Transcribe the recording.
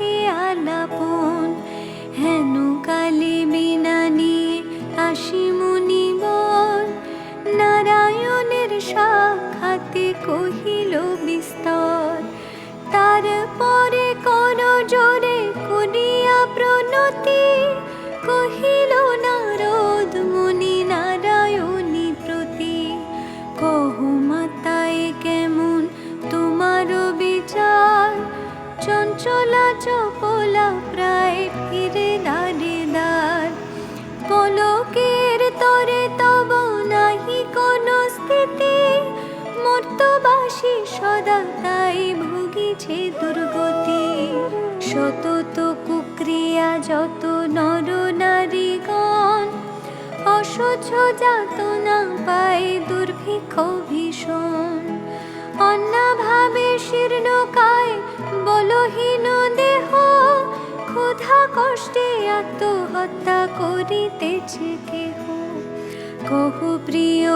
সুখে আলাপন। হেন কালে বিনা নিয়ে আসি মুনিবর, নারায়ণের সাক্ষাতে কহিল বিস্তর। তারপরে কর জোরে করিয়া প্রণতি, কহিল নারদ মুনি নারায়ণী প্রতি। কহ মাতায় কেমন তোমার বিচার, চঞ্চলা চপলা প্রায় ফিরে দ্বারে দ্বার। পলকের তরে তব নাহি কোন স্থিতি, মর্তবাসী সদা তাই ভুগিছে দুর্গতি। সতত কুক্রিয়া যত নর নারীগণ, অসহ্য যাতনা পায় দুর্ভিক্ষ ভীষণ। অন্নাভাবে শীর্ণকায় বলহীন দেহ, ক্ষুধা কষ্টে আত্মহত্যা করিতেছে কেহ। কহ প্রিয়